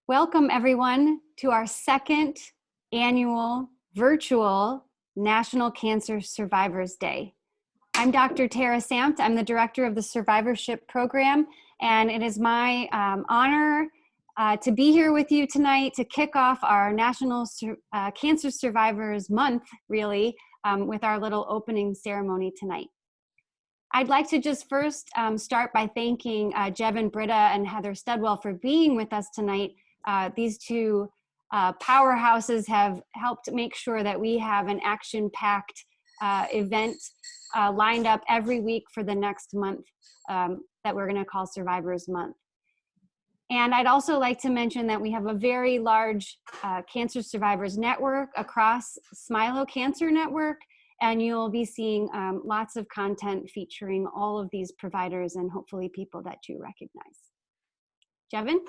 Welcome everyone to our second annual virtual National Cancer Survivors Day. I'm Dr. Tara Sanft. I'm the director of the survivorship program, and it is my honor to be here with you tonight to kick off our National Cancer Survivors Month, really, with our little opening ceremony tonight. I'd like to just first start by thanking Javin, Brita, and Heather Studwell for being with us tonight. These two powerhouses have helped make sure that we have an action-packed event lined up every week for the next month that we're going to call Survivors Month. And I'd also like to mention that we have a very large cancer survivors network across Smilow Cancer Network, and you'll be seeing lots of content featuring all of these providers and hopefully people that you recognize. Javin?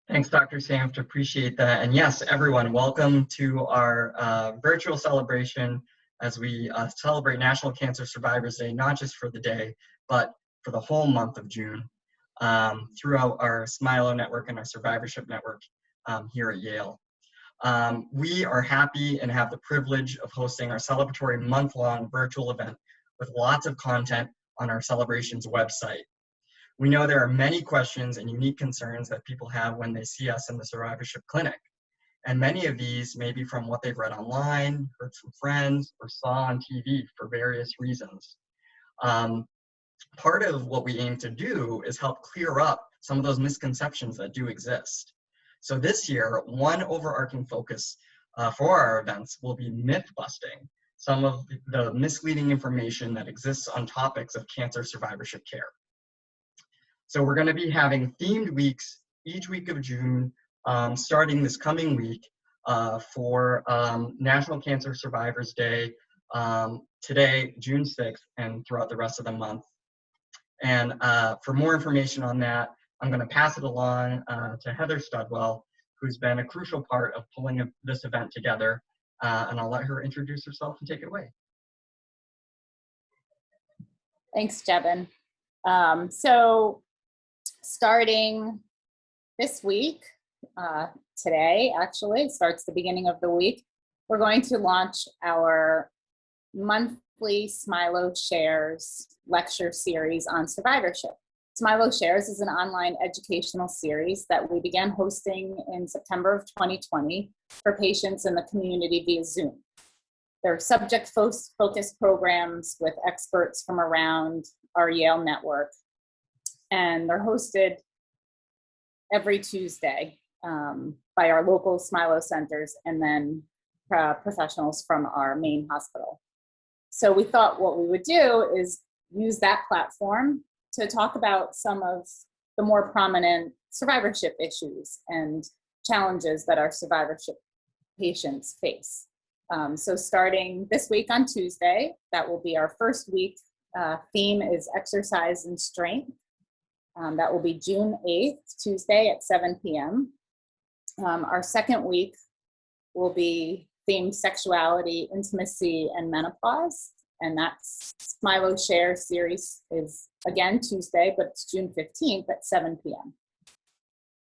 Thanks, Dr. Sanft. Appreciate that. And yes, everyone, welcome to our virtual celebration as we celebrate National Cancer Survivors Day, not just for the day, but for the whole month of June throughout our Smilow network and our survivorship network here at Yale. We are happy and have the privilege of hosting our celebratory month-long virtual event with lots of content on our celebrations website. We know there are many questions and unique concerns that people have when they see us in the survivorship clinic. And many of these may be from what they've read online, heard from friends, or saw on TV for various reasons. Part of what we aim to do is help clear up some of those misconceptions that do exist. So this year, one overarching focus for our events will be myth busting some of the misleading information that exists on topics of cancer survivorship care. So we're going to be having themed weeks each week of June, starting this coming week for National Cancer Survivors Day today, June 6th, and throughout the rest of the month. And for more information on that, I'm going to pass it along to Heather Studwell, who's been a crucial part of pulling this event together, and I'll let her introduce herself and take it away. Thanks, Javin. So starting this week, today actually, starts the beginning of the week, we're going to launch our monthly Smilow Shares lecture series on survivorship. Smilow Shares is an online educational series that we began hosting in September of 2020 for patients in the community via Zoom. They're subject-focused programs with experts from around our Yale network, and they're hosted every Tuesday by our local Smilow centers and then professionals from our main hospital. So we thought what we would do is use that platform to talk about some of the more prominent survivorship issues and challenges that our survivorship patients face. So starting this week on Tuesday, that will be our first week. Theme is exercise and strength. That will be June 8th, Tuesday at 7 p.m. Our second week will be themed sexuality, intimacy, and menopause. And that's Smilow Share series is again Tuesday, but it's June 15th at 7 p.m.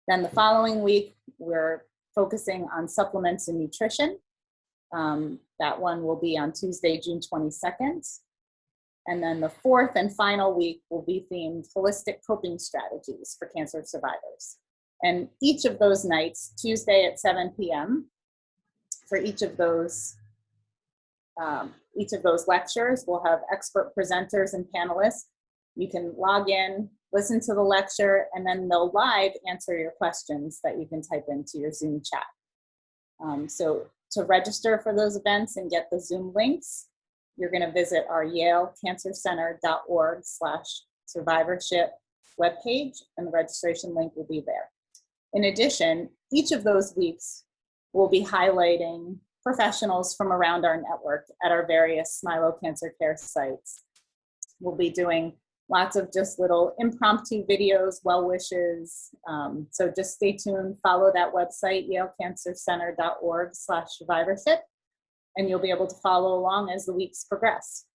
Then the following week, we're focusing on supplements and nutrition. That one will be on Tuesday, June 22nd. And then the fourth and final week will be themed holistic coping strategies for cancer survivors. And each of those nights, Tuesday at 7 p.m., for each of those lectures, we'll have expert presenters and panelists. You can log in, listen to the lecture, and then they'll live answer your questions that you can type into your Zoom chat. So to register for those events and get the Zoom links, you're going to visit our yalecancercenter.org/survivorship webpage, and the registration link will be there. In addition, each of those weeks will be highlighting professionals from around our network at our various Smilow cancer care sites. We'll be doing lots of just little impromptu videos, well wishes. So just stay tuned, follow that website, yalecancercenter.org/survivorship, and you'll be able to follow along as the weeks progress.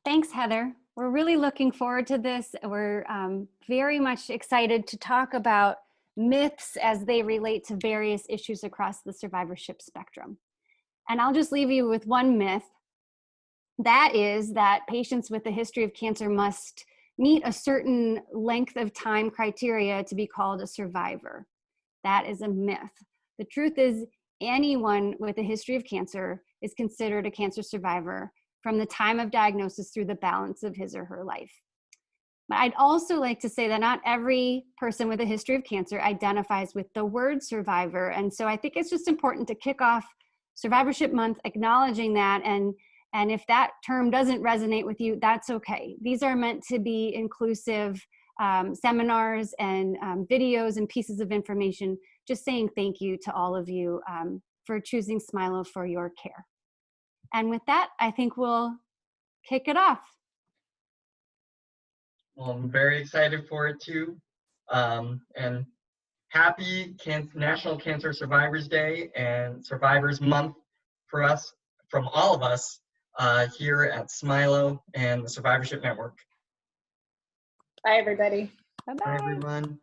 Thanks, Heather. We're really looking forward to this. We're very much excited to talk about myths as they relate to various issues across the survivorship spectrum. And I'll just leave you with one myth. That is that patients with a history of cancer must meet a certain length of time criteria to be called a survivor. That is a myth. The truth is, anyone with a history of cancer is considered a cancer survivor from the time of diagnosis through the balance of his or her life. But I'd also like to say that not every person with a history of cancer identifies with the word survivor. And so I think it's just important to kick off Survivorship Month acknowledging that. And if that term doesn't resonate with you, that's okay. These are meant to be inclusive seminars and videos and pieces of information, just saying thank you to all of you for choosing Smilow for your care. And with that, I think we'll kick it off. Well, I'm very excited for it too. And happy National Cancer Survivors Day and Survivors Month for us, from all of us here at Smilow and the Survivorship Network. Bye, everybody. Bye-bye. Bye, everyone.